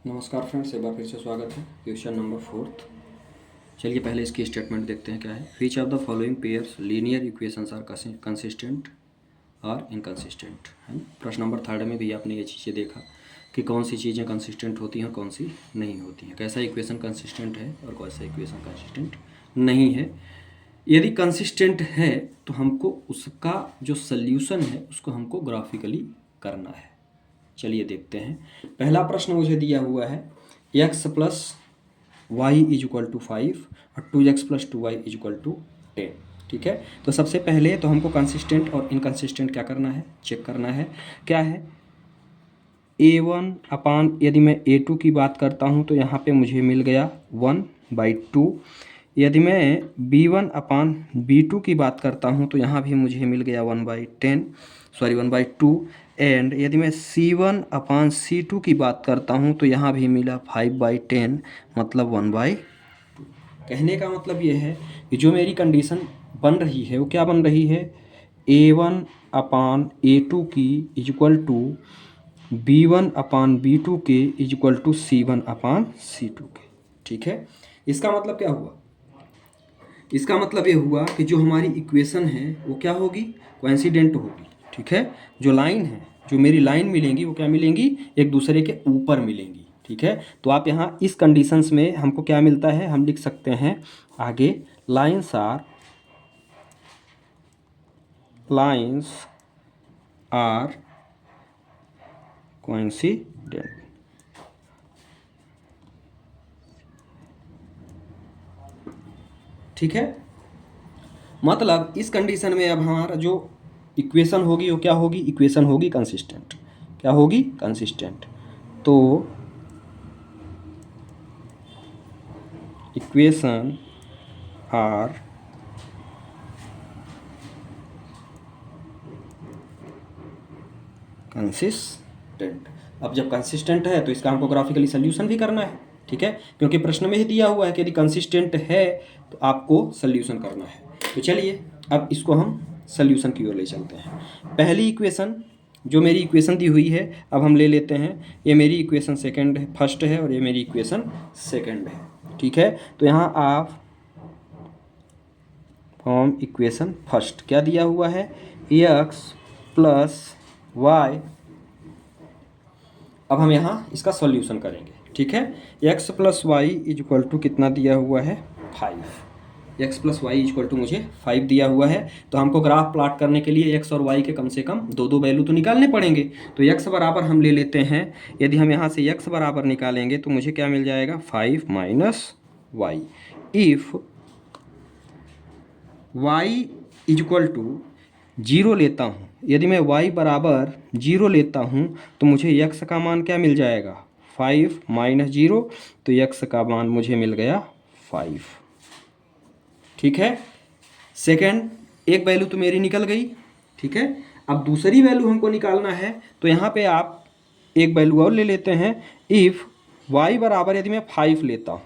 नमस्कार फ्रेंड्स, एक बार फिर से स्वागत है। Question number 4। चलिए पहले इसकी स्टेटमेंट देखते हैं क्या है। Which of the following pairs linear equations are consistent और इनकंसिस्टेंट, है ना। प्रश्न नंबर 3 में भी आपने ये चीज़ें देखा कि कौन सी चीज़ें कंसिस्टेंट होती हैं और कौन सी नहीं होती हैं, कैसा इक्वेशन कंसिस्टेंट है और कौन सा इक्वेशन कंसिस्टेंट नहीं है। यदि कंसिस्टेंट है तो हमको उसका जो सल्यूशन है उसको हमको ग्राफिकली करना है। चलिए देखते हैं। पहला प्रश्न मुझे दिया हुआ है x plus y is equal to 5 और 2x plus 2y is equal to 10। ठीक है, तो सबसे पहले तो हमको कंसिस्टेंट और इनकंसिस्टेंट क्या करना है, चेक करना है। क्या है, a1 अपान, यदि मैं a2 की बात करता हूँ तो यहाँ पे मुझे मिल गया 1/2। यदि मैं b1 अपान b2 की बात करता हूँ तो यहाँ भी मुझे मिल गया 1/2। एंड यदि मैं c1 अपान c2 की बात करता हूँ तो यहाँ भी मिला 5/10, मतलब 1/2। कहने का मतलब ये है कि जो मेरी कंडीशन बन रही है वो क्या बन रही है, a1 अपान a2 की is equal to b1 upon b2 के is equal to c1 upon c2 के। ठीक है, इसका मतलब क्या हुआ, इसका मतलब ये हुआ कि जो हमारी इक्वेशन है वो क्या होगी, कोइंसिडेंट होगी। ठीक है, जो लाइन है, जो मेरी लाइन मिलेंगी वो क्या मिलेंगी, एक दूसरे के ऊपर मिलेंगी। ठीक है, तो आप यहाँ इस कंडीशंस में हमको क्या मिलता है, हम लिख सकते हैं आगे लाइन्स आर कोइंसिडेंट। ठीक है, मतलब इस कंडीशन में अब हमारा जो इक्वेशन होगी वो क्या होगी, इक्वेशन होगी कंसिस्टेंट। क्या होगी, कंसिस्टेंट। तो इक्वेशन आर कंसिस्टेंट। अब जब कंसिस्टेंट है तो इसका हमको ग्राफिकली सोल्यूशन भी करना है। ठीक है, क्योंकि प्रश्न में ही दिया हुआ है कि यदि कंसिस्टेंट है तो आपको सोल्यूशन करना है। तो चलिए अब इसको हम सोल्यूशन की ओर ले चलते हैं। पहली इक्वेशन जो मेरी इक्वेशन दी हुई है, अब हम ले लेते हैं, ये मेरी इक्वेशन फर्स्ट है और ये मेरी इक्वेशन सेकंड है। ठीक है, तो यहाँ आप फ्रॉम इक्वेशन फर्स्ट क्या दिया हुआ है, x प्लस वाई। अब हम यहाँ इसका सॉल्यूशन करेंगे। ठीक है, x plus y is equal to कितना दिया हुआ है, 5। x plus y is equal to मुझे 5 दिया हुआ है। तो हमको ग्राफ प्लॉट करने के लिए x और y के कम से कम दो वैल्यू तो निकालने पड़ेंगे। तो x बराबर हम ले लेते हैं, यदि हम यहाँ से x बराबर निकालेंगे तो मुझे क्या मिल जाएगा, 5 minus y. If y is equal to 0 लेता हूँ, यदि मैं y बराबर 0 लेता हूँ तो मुझे x का मान क्या मिल जाएगा, 5 माइनस 0, तो x का मान मुझे मिल गया 5। ठीक है, सेकंड एक वैल्यू तो मेरी निकल गई। ठीक है, अब दूसरी वैल्यू हमको निकालना है, तो यहाँ पे आप एक वैल्यू और ले लेते हैं। इफ़ y बराबर, यदि मैं 5 लेता हूँ,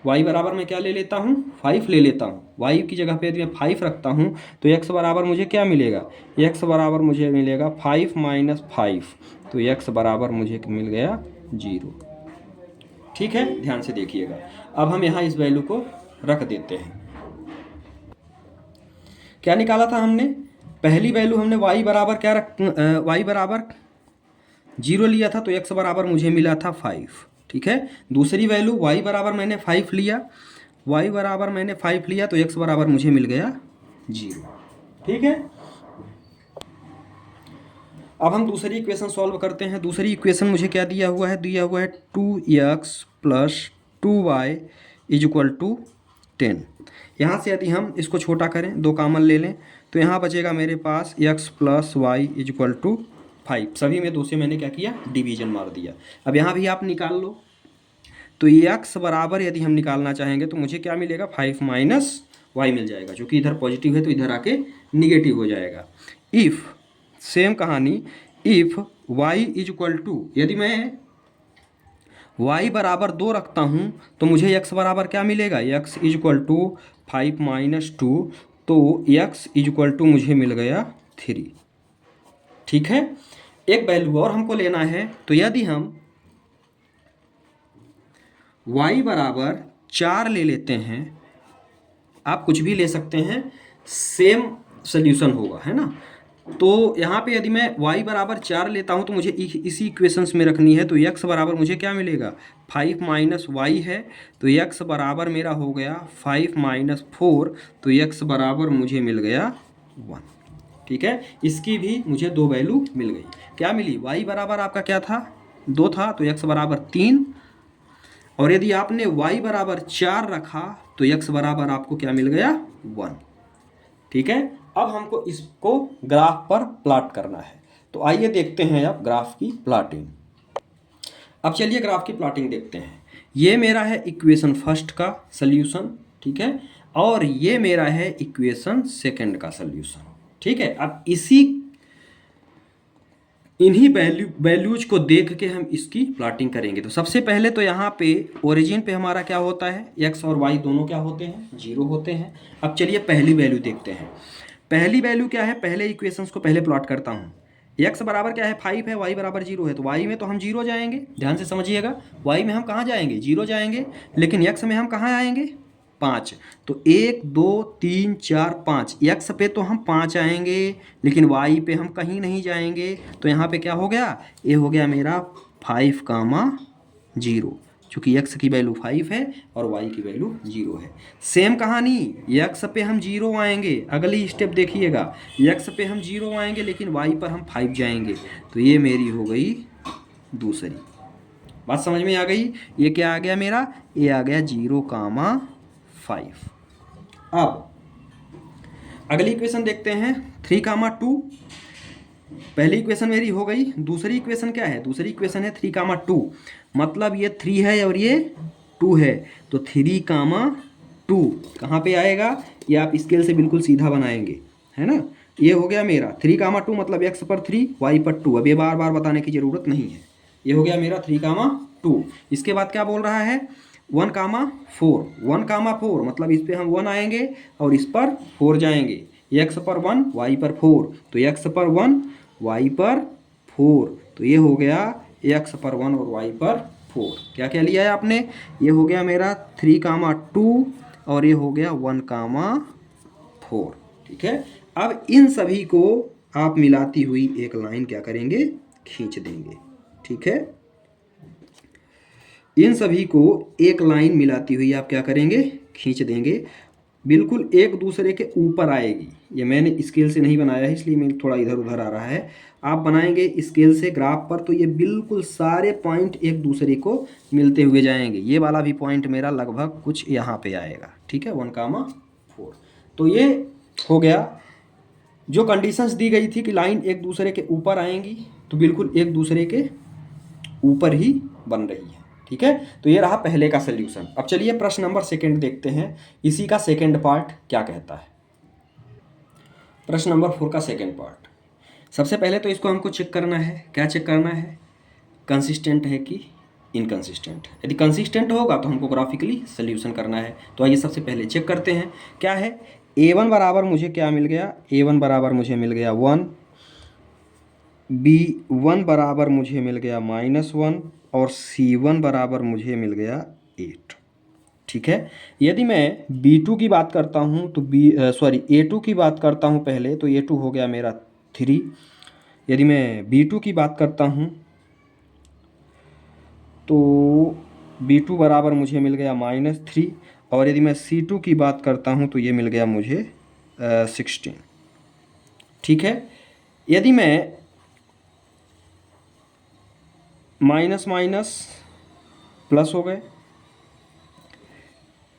y बराबर मैं क्या ले लेता हूँ, 5 ले लेता हूँ। y की जगह पे यदि मैं 5 रखता हूँ तो x बराबर मुझे क्या मिलेगा, x बराबर मुझे मिलेगा 5 माइनस 5, तो x बराबर मुझे मिल गया 0। ठीक है, ध्यान से देखिएगा। अब हम यहाँ इस वैल्यू को रख देते हैं। क्या निकाला था हमने, पहली वैल्यू हमने y बराबर क्या y बराबर 0 लिया था, तो x बराबर मुझे मिला था 5। ठीक है, दूसरी वैल्यू y बराबर मैंने 5 लिया, तो x बराबर मुझे मिल गया 0। ठीक है, अब हम दूसरी इक्वेशन सॉल्व करते हैं। दूसरी इक्वेशन मुझे क्या दिया हुआ है, 2x plus 2y is equal to 10। यहाँ से यदि हम इसको छोटा करें, दो कॉमन ले लें, तो यहाँ बचेगा मेरे पास x plus y is equal to 5। सभी में दो से मैंने क्या किया, डिवीजन मार दिया। अब यहाँ भी आप निकाल लो, तो x बराबर यदि हम निकालना चाहेंगे तो मुझे क्या मिलेगा, 5 माइनस वाई मिल जाएगा, जो कि इधर पॉजिटिव है तो इधर आके निगेटिव हो जाएगा। इफ़ सेम कहानी, if y is equal to, यदि मैं y बराबर 2 रखता हूँ तो मुझे x बराबर क्या मिलेगा, x is equal to 5 minus 2, तो x इज इक्वल टू मुझे मिल गया 3। ठीक है, एक वैल्यू और हमको लेना है, तो यदि हम y बराबर 4 ले लेते हैं, आप कुछ भी ले सकते हैं, सेम सोल्यूशन होगा, है ना। तो यहाँ पे यदि मैं y बराबर 4 लेता हूँ तो मुझे इसी इक्वेशंस में रखनी है। तो x बराबर मुझे क्या मिलेगा, 5 माइनस वाई है, तो x बराबर मेरा हो गया 5 माइनस 4, तो x बराबर मुझे मिल गया 1। ठीक है, इसकी भी मुझे 2 वैल्यू मिल गई। क्या मिली, y बराबर आपका क्या था, 2 था, तो x बराबर 3, और यदि आपने y बराबर 4 रखा तो x बराबर आपको क्या मिल गया, 1। ठीक है, अब हमको इसको ग्राफ पर प्लॉट करना है। तो आइए देखते हैं अब ग्राफ की प्लॉटिंग। अब चलिए ग्राफ की प्लॉटिंग देखते हैं। ये मेरा है इक्वेशन फर्स्ट का सल्यूशन, ठीक है, और ये मेरा है इक्वेशन सेकंड का सल्यूशन। ठीक है, अब इन्हीं वैल्यूज को देख के हम इसकी प्लॉटिंग करेंगे। तो सबसे पहले तो यहाँ पे ओरिजिन पे हमारा क्या होता है, x और y दोनों क्या होते हैं, 0 होते हैं। अब चलिए पहली वैल्यू देखते हैं। पहली वैल्यू क्या है, पहले इक्वेशंस को पहले प्लॉट करता हूँ। x बराबर क्या है, 5 है, y बराबर 0 है, तो y में तो हम 0 जाएंगे, ध्यान से समझिएगा। y में हम कहाँ जाएंगे, 0 जाएंगे, लेकिन x में हम कहाँ आएंगे, 5। तो 1 2 3 4 5, x पे तो हम 5 आएंगे, लेकिन y पे हम कहीं नहीं जाएंगे। तो यहाँ पे क्या हो गया, ये हो गया मेरा 5 कामा 0, चूँकि x की वैल्यू 5 है और y की वैल्यू 0 है। सेम कहानी, x पे हम 0 आएंगे, अगली स्टेप देखिएगा, x पे हम 0 आएंगे लेकिन y पर हम 5 जाएंगे। तो ये मेरी हो गई दूसरी बात, समझ में आ गई। ये क्या आ गया मेरा, ये आ गया 0 कामा 5। अब अगली इक्वेशन देखते हैं, 3 कामा 2। पहली इक्वेशन मेरी हो गई, दूसरी इक्वेशन क्या है, दूसरी इक्वेशन है 3 कामा 2, मतलब ये 3 है और ये 2 है, तो 3 कामा 2 कहाँ पे आएगा, ये आप स्केल से बिल्कुल सीधा बनाएंगे, है ना। ये हो गया मेरा 3 कामा 2, मतलब x पर 3 y पर 2, अब ये बार बार बताने की ज़रूरत नहीं है। ये हो गया मेरा 3 कामा 2। इसके बाद क्या बोल रहा है, 1 कामा 4, 1 कामा 4, मतलब इस पर हम 1 आएंगे और इस पर 4 जाएंगे, x पर 1 y पर 4, तो x पर 1 y पर 4, तो ये हो गया x पर 1 और y पर 4। क्या क्या लिया है आपने, ये हो गया मेरा 3 कामा 2 और ये हो गया 1 कामा 4। ठीक है, अब इन सभी को आप मिलाती हुई एक लाइन क्या करेंगे, खींच देंगे। ठीक है, इन सभी को एक लाइन मिलाती हुई आप क्या करेंगे, खींच देंगे, बिल्कुल एक दूसरे के ऊपर आएगी। ये मैंने स्केल से नहीं बनाया है, इसलिए मैं थोड़ा इधर उधर आ रहा है। आप बनाएंगे स्केल से ग्राफ पर तो ये बिल्कुल सारे पॉइंट एक दूसरे को मिलते हुए जाएंगे। ये वाला भी पॉइंट मेरा लगभग कुछ यहाँ पे आएगा। ठीक है, 1 कामा 4। तो ये हो गया, जो कंडीशंस दी गई थी कि लाइन एक दूसरे के ऊपर आएंगी, तो बिल्कुल एक दूसरे के ऊपर ही बन रही है। ठीक है, तो ये रहा पहले का सल्यूशन। अब चलिए प्रश्न नंबर सेकंड देखते हैं, इसी का सेकंड पार्ट क्या कहता है। प्रश्न नंबर 4 का सेकंड पार्ट, सबसे पहले तो इसको हमको चेक करना है। क्या चेक करना है, कंसिस्टेंट है कि इनकंसिस्टेंट। यदि कंसिस्टेंट होगा तो हमको ग्राफिकली सल्यूशन करना है। तो आइए सबसे पहले चेक करते हैं क्या है। a1 बराबर मुझे क्या मिल गया, a1 बराबर मुझे मिल गया 1, b1 बराबर मुझे मिल गया -1 और c1 बराबर मुझे मिल गया 8। ठीक है, यदि मैं b2 की बात करता हूँ तो a2 की बात करता हूँ पहले, तो a2 हो गया मेरा 3। यदि मैं b2 की बात करता हूँ तो b2 बराबर मुझे मिल गया -3, और यदि मैं c2 की बात करता हूँ तो ये मिल गया मुझे 16। ठीक है, यदि मैं माइनस माइनस प्लस हो गए,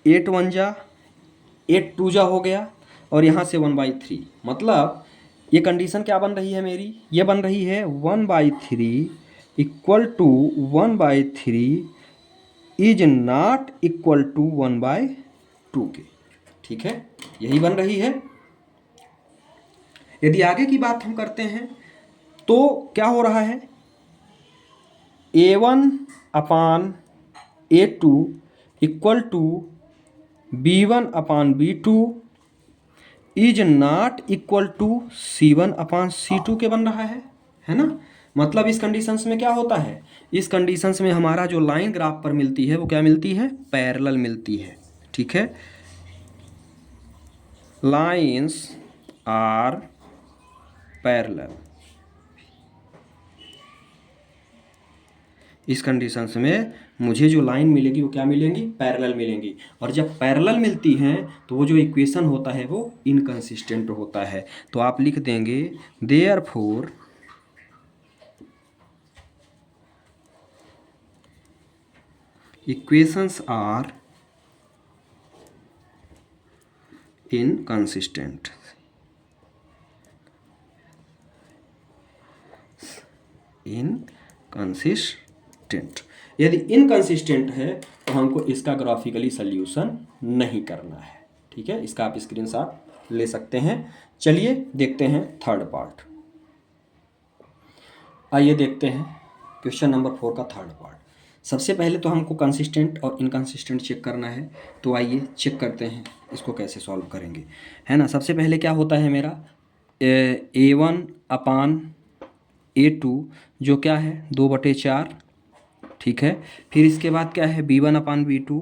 8 1 जा 8 2 जा हो गया, और यहाँ से 1/3, मतलब ये कंडीशन क्या बन रही है मेरी, ये बन रही है 1/3 equal to 1/3 is not equal to 1/2 के। ठीक है, यही बन रही है। यदि आगे की बात हम करते हैं तो क्या हो रहा है, a1 upon a2 equal to b1 upon b2 is not equal to c1 upon c2 के बन रहा है ना। मतलब इस कंडीशंस में क्या होता है, इस कंडीशंस में हमारा जो लाइन ग्राफ पर मिलती है वो क्या मिलती है, पैरेलल मिलती है। ठीक है, लाइंस आर पैरेलल। इस कंडीशंस में मुझे जो लाइन मिलेगी वो क्या मिलेंगी, पैरेलल मिलेंगी। और जब पैरेलल मिलती हैं तो वो जो इक्वेशन होता है वो इनकंसिस्टेंट होता है। तो आप लिख देंगे therefore equations are inconsistent. Inconsistent, यदि इनकंसिस्टेंट है तो हमको इसका ग्राफिकली सल्यूशन नहीं करना है। ठीक है, इसका आप स्क्रीनशॉट ले सकते हैं। चलिए देखते हैं थर्ड पार्ट। आइए देखते हैं क्वेश्चन नंबर 4 का थर्ड पार्ट। सबसे पहले तो हमको कंसिस्टेंट और इनकंसिस्टेंट चेक करना है। तो आइए चेक करते हैं इसको कैसे सॉल्व करेंगे, है ना। सबसे पहले क्या होता है मेरा A1/A2 जो क्या है 2/4। ठीक है, फिर इसके बाद क्या है B1/B2,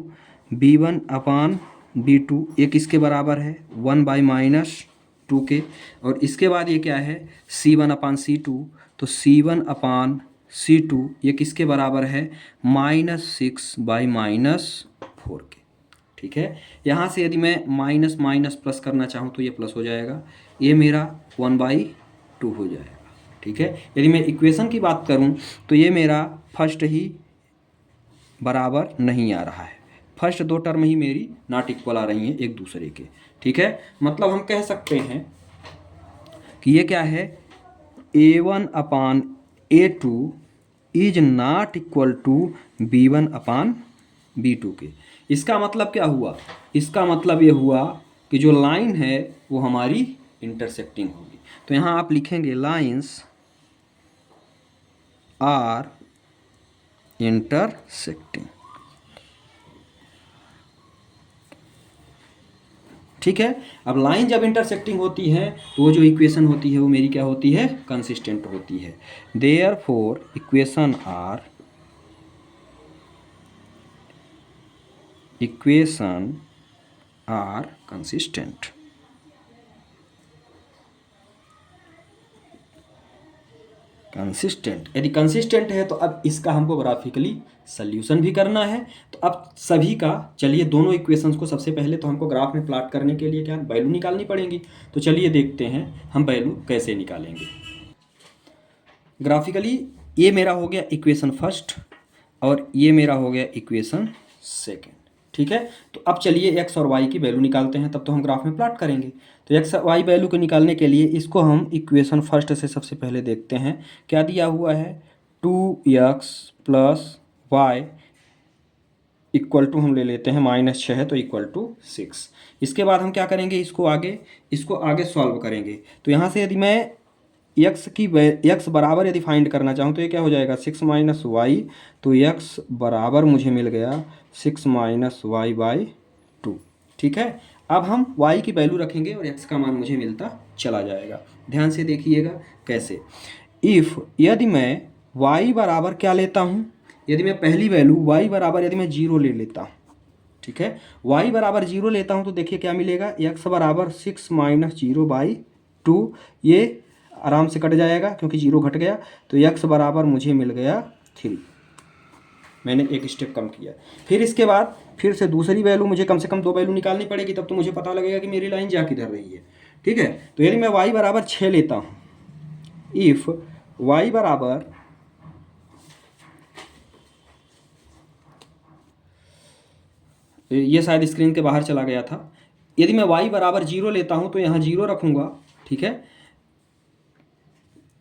B1/B2 ये किसके बराबर है 1/-2 के। और इसके बाद ये क्या है C1/C2, तो C1/C2 ये किसके बराबर है -6/-4 के। ठीक है, यहाँ से यदि मैं माइनस माइनस प्लस करना चाहूँ तो ये प्लस हो जाएगा, ये मेरा 1/2 हो जाएगा। ठीक है, यदि मैं इक्वेशन की बात करूँ तो ये मेरा फर्स्ट ही बराबर नहीं आ रहा है, फर्स्ट दो टर्म ही मेरी नॉट इक्वल आ रही हैं एक दूसरे के। ठीक है, मतलब हम कह सकते हैं कि ये क्या है A1/A2 is not equal to B1/B2 के। इसका मतलब क्या हुआ, इसका मतलब ये हुआ कि जो लाइन है वो हमारी इंटरसेक्टिंग होगी। तो यहाँ आप लिखेंगे लाइंस आर इंटरसेक्टिंग। ठीक है, अब लाइन जब इंटरसेक्टिंग होती है तो वो जो इक्वेशन होती है वो मेरी क्या होती है, कंसिस्टेंट होती है। Therefore equation are consistent. Consistent, यदि कंसिस्टेंट है तो अब इसका हमको ग्राफिकली सल्यूशन भी करना है। तो अब सभी का चलिए दोनों इक्वेशंस को सबसे पहले तो हमको ग्राफ में प्लॉट करने के लिए क्या वैल्यू निकालनी पड़ेगी। तो चलिए देखते हैं हम वैल्यू कैसे निकालेंगे ग्राफिकली। ये मेरा हो गया इक्वेशन फर्स्ट और ये मेरा हो गया इक्वेशन सेकेंड। ठीक है, तो अब चलिए एक्स और वाई की वैल्यू निकालते हैं, तब तो हम ग्राफ में प्लॉट करेंगे। तो एक्स वाई वैल्यू को निकालने के लिए इसको हम इक्वेशन फर्स्ट से सबसे पहले देखते हैं क्या दिया हुआ है। 2x + y इक्वल टू हम ले लेते हैं -6 है तो इक्वल टू 6। इसके बाद हम क्या करेंगे, इसको आगे सॉल्व करेंगे। तो यहाँ से यदि मैं x बराबर यदि फाइंड करना चाहूँ तो ये क्या हो जाएगा 6 - y। तो x बराबर मुझे मिल गया 6 - y/2। ठीक है, अब हम y की वैल्यू रखेंगे और x का मान मुझे मिलता चला जाएगा। ध्यान से देखिएगा कैसे। यदि मैं y बराबर क्या लेता हूँ, यदि मैं पहली वैल्यू y बराबर यदि मैं 0 ले लेता हूँ। ठीक है, y बराबर 0 लेता हूँ तो देखिए क्या मिलेगा, x बराबर 6 - 0/2। ये आराम से कट जाएगा क्योंकि 0 घट गया। तो x बराबर मुझे मिल गया 3। मैंने एक स्टेप कम किया। फिर इसके बाद फिर से दूसरी वैल्यू मुझे कम से कम 2 वैल्यू निकालनी पड़ेगी, तब तो मुझे पता लगेगा कि मेरी लाइन जा किधर रही है। ठीक है, तो यदि मैं y बराबर 6 लेता हूँ, इफ y बराबर ये शायद स्क्रीन के बाहर चला गया था। यदि मैं y बराबर 0 लेता हूँ तो यहाँ 0 रखूँगा। ठीक है,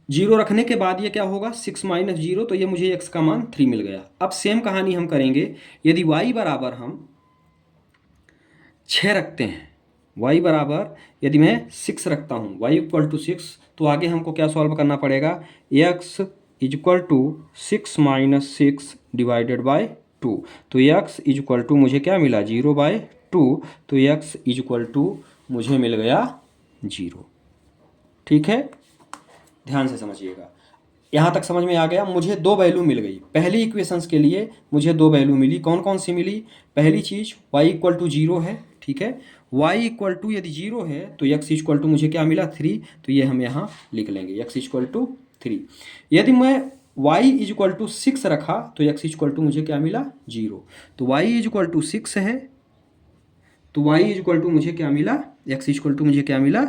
0 रखने के बाद ये क्या होगा 6 - 0, तो ये मुझे x का मान 3 मिल गया। अब सेम कहानी हम करेंगे, यदि y बराबर हम 6 रखते हैं, y बराबर यदि मैं 6 रखता हूँ, y = 6, तो आगे हमको क्या सॉल्व करना पड़ेगा, x = 6 - 6 / 2। तो x = मुझे क्या मिला 0/2। तो x = मुझे मिल गया 0। ठीक है, ध्यान से समझिएगा। यहाँ तक समझ में आ गया। मुझे दो वैल्यू मिल गई पहली इक्वेशंस के लिए, मुझे दो वैल्यू मिली। कौन कौन सी मिली? पहली चीज़ y इक्वल टू 0 है, ठीक है। y इक्वल टू यदि 0 है तो x इक्वल टू मुझे क्या मिला? 3। तो ये हम यहाँ लिख लेंगे x इक्वल टू 3। यदि मैं y इक्वल टू 6 रखा तो x इक्वल टू मुझे क्या मिला? 0। तो y इक्वल टू 6 है तो y इक्वल टू मुझे क्या मिला? x इक्वल टू मुझे क्या मिला?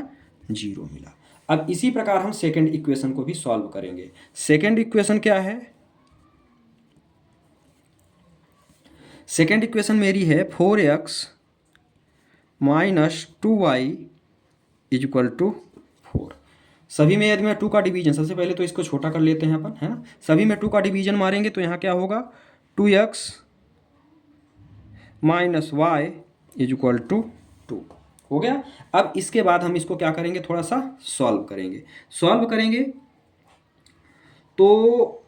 0 मिला। अब इसी प्रकार हम सेकंड इक्वेशन को भी सॉल्व करेंगे। सेकंड इक्वेशन क्या है? सेकंड इक्वेशन मेरी है 4x minus 2y equal to 4। सभी में यदि मैं 2 का डिवीजन, सबसे पहले तो इसको छोटा कर लेते हैं अपन, है ना। सभी में 2 का डिवीजन मारेंगे तो यहाँ क्या होगा? 2x minus Y equal to 2 हो गया। अब इसके बाद हम इसको क्या करेंगे? थोड़ा सा सॉल्व करेंगे तो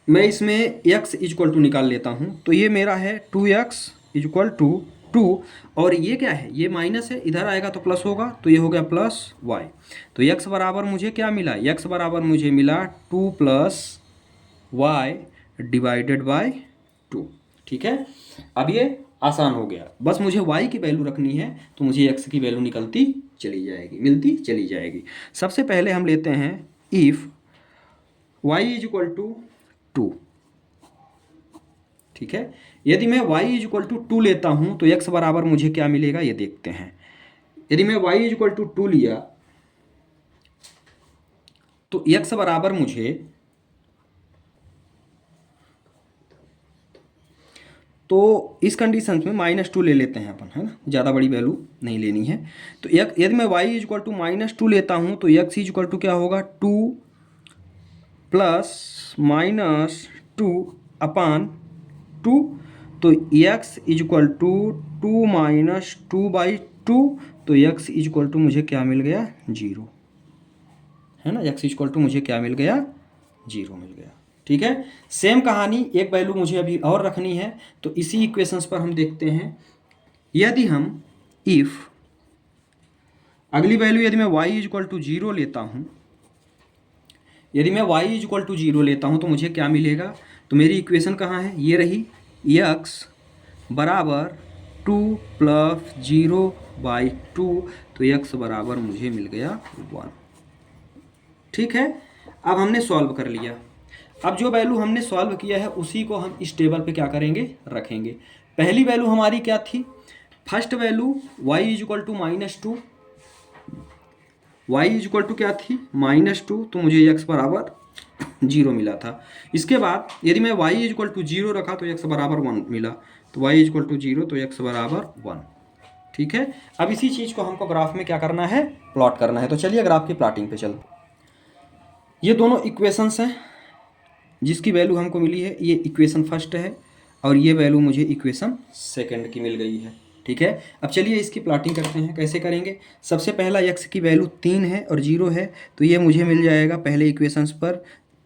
मैं इसमें x इक्वल टू निकाल लेता हूँ। तो ये मेरा है 2x इक्वल टू 2 और ये क्या है? ये माइनस है, इधर आएगा तो प्लस होगा, तो ये हो गया प्लस y। तो x बराबर मुझे क्या मिला? x बराबर मुझे मिला 2 प्लस y डिवाइडेड बाय 2, ठीक है। अब ये आसान हो गया, बस मुझे y की वैल्यू रखनी है तो मुझे x की वैल्यू निकलती चली जाएगी, मिलती चली जाएगी। सबसे पहले हम लेते हैं if y is equal to 2, ठीक है। यदि मैं y इज इक्वल टू 2 लेता हूं तो x बराबर मुझे क्या मिलेगा ये देखते हैं। यदि मैं y इज इक्वल टू 2 लिया तो x बराबर मुझे, तो इस कंडीशन में -2 ले लेते हैं अपन, है ना, ज़्यादा बड़ी वैल्यू नहीं लेनी है। तो यदि मैं y इज इक्वल टू -2 लेता हूं तो x इज इक्वल टू क्या होगा? 2 प्लस -2 अपान 2। तो x is equal to 2 minus 2/2। तो x इज इक्वल टू मुझे क्या मिल गया? 0, है ना। x इज इक्वल टू मुझे क्या मिल गया? 0 मिल गया, ठीक है। सेम कहानी, एक वैल्यू मुझे अभी और रखनी है तो इसी इक्वेशंस पर हम देखते हैं। यदि हम इफ अगली वैल्यू यदि मैं y इज इक्वल टू 0 लेता हूं, यदि मैं y इज इक्वल टू 0 लेता हूं तो मुझे क्या मिलेगा? तो मेरी इक्वेशन कहाँ है? ये रही, x बराबर 2 प्लस 0/2। तो x बराबर मुझे मिल गया 1, ठीक है। अब हमने सॉल्व कर लिया। अब जो वैल्यू हमने सॉल्व किया है उसी को हम इस टेबल पे क्या करेंगे? रखेंगे। पहली वैल्यू हमारी क्या थी? First value y is equal to -2, y is equal to क्या थी? -2। तो मुझे x बराबर 0 मिला था। इसके बाद यदि मैं y इज इक्वल टू 0 रखा तो x बराबर 1 मिला। तो y इज इक्वल टू 0 तो x बराबर 1, ठीक है। अब इसी चीज़ को हमको ग्राफ में क्या करना है? प्लॉट करना है। तो चलिए ग्राफ की प्लॉटिंग पे चलते। ये दोनों इक्वेशंस हैं जिसकी वैल्यू हमको मिली है, ये इक्वेशन फर्स्ट है और ये वैल्यू मुझे इक्वेशन सेकंड की मिल गई है, ठीक है। अब चलिए इसकी प्लॉटिंग करते हैं। कैसे करेंगे? सबसे पहला x की वैल्यू 3 है और 0 है तो ये मुझे मिल जाएगा पहले इक्वेशंस पर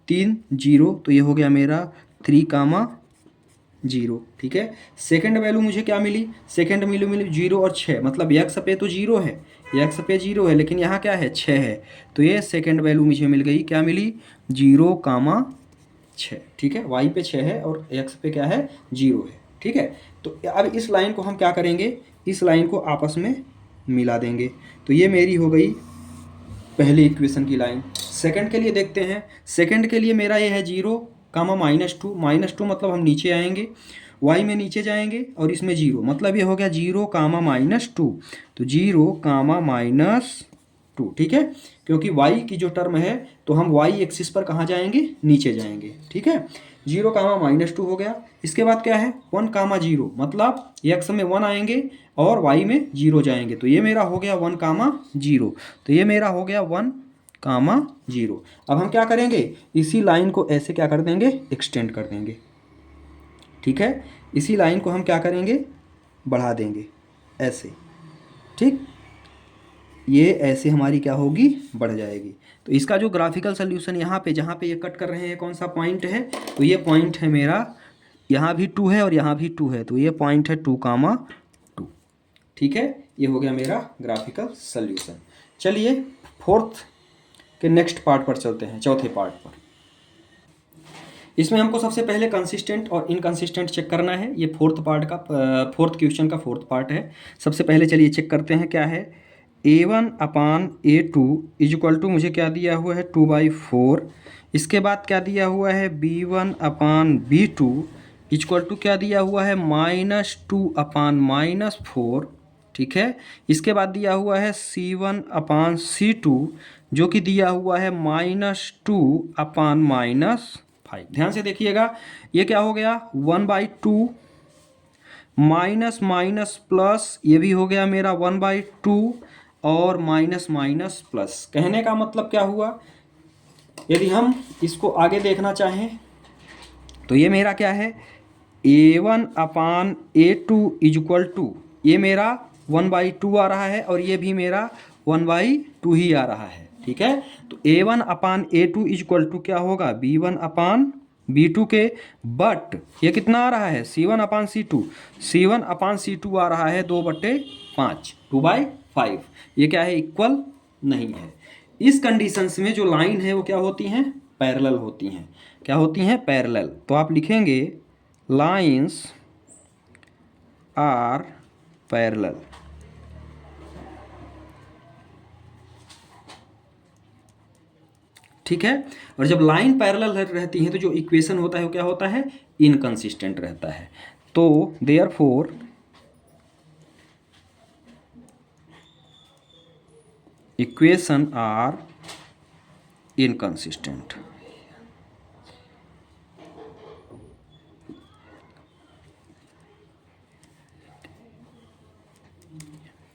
3 0। तो ये हो गया मेरा 3,0, ठीक है। सेकंड वैल्यू मुझे क्या मिली? सेकंड वैल्यू मिली 0 और 6, मतलब x पे तो 0 है, x पे 0 है लेकिन यहाँ क्या है? 6 है। तो ये सेकंड वैल्यू मुझे मिल गई, क्या मिली? 0,6, ठीक है। y पे 6 है और x पे क्या है? 0 है, ठीक है। तो अब इस लाइन को हम क्या करेंगे? इस लाइन को आपस में मिला देंगे। तो ये मेरी हो गई पहली इक्वेशन की लाइन। सेकंड के लिए देखते हैं। सेकंड के लिए मेरा ये है 0, -2, -2 मतलब हम नीचे आएंगे, y में नीचे जाएंगे और इसमें 0, मतलब ये हो गया 0, -2। तो 0, -2, ठीक है। क्योंकि y की जो टर्म है तो हम y एक्सिस पर कहाँ जाएंगे? नीचे जाएंगे, ठीक है। 0, -2 हो गया। इसके बाद क्या है? 1, 0, मतलब x में 1 आएंगे और y में 0 जाएंगे। तो ये मेरा हो गया 1, 0। तो ये मेरा हो गया 1, 0। अब हम क्या करेंगे? इसी लाइन को ऐसे क्या कर देंगे? एक्सटेंड कर देंगे, ठीक है। इसी लाइन को हम क्या करेंगे? बढ़ा देंगे ऐसे, ठीक। ये ऐसे हमारी क्या होगी? बढ़ जाएगी। तो इसका जो ग्राफिकल सोल्यूशन यहाँ पे जहाँ पे ये कट कर रहे हैं कौन सा पॉइंट है? तो ये पॉइंट है मेरा, यहाँ भी 2 है और यहाँ भी 2 है, तो ये पॉइंट है 2, 2, ठीक है। ये हो गया मेरा ग्राफिकल सोल्यूशन। चलिए फोर्थ के नेक्स्ट पार्ट पर चलते हैं, चौथे पार्ट पर। इसमें हमको सबसे पहले कंसिस्टेंट और इनकंसिस्टेंट चेक करना है। ये फोर्थ क्वेश्चन का फोर्थ पार्ट है। सबसे पहले चलिए चेक करते हैं क्या है। A1/A2 इज इक्वल टू, मुझे क्या दिया हुआ है, 2/4। इसके बाद क्या दिया हुआ है, B1/B2 इज इक्वल टू क्या दिया हुआ है, -2/-4। ठीक है। इसके बाद दिया हुआ है C1/C2 जो कि दिया हुआ है -2/-5। ध्यान से देखिएगा, ये क्या हो गया, 1/2 माइनस माइनस प्लस, ये भी हो गया मेरा 1/2 और माइनस माइनस प्लस। कहने का मतलब क्या हुआ, यदि हम इसको आगे देखना चाहें तो ये मेरा क्या है, A1/A2 इज इक्वल टू, ये मेरा 1/2 आ रहा है और ये भी मेरा 1/2 ही आ रहा है। ठीक है, तो A1/A2 इज इक्वल टू क्या होगा, B1/B2 के, बट ये कितना आ रहा है, C1/C2 आ रहा है 2/5, 2/5। ये क्या है, इक्वल नहीं है। इस कंडीशंस में जो लाइन है वो क्या होती हैं, पैरेलल होती हैं। क्या होती हैं, पैरेलल। तो आप लिखेंगे लाइंस आर पैरेलल। ठीक है, और जब लाइन पैरेलल रहती है तो जो इक्वेशन होता है वो क्या होता है, इनकंसिस्टेंट रहता है। तो देयरफॉर इक्वेशन आर इनकंसिस्टेंट।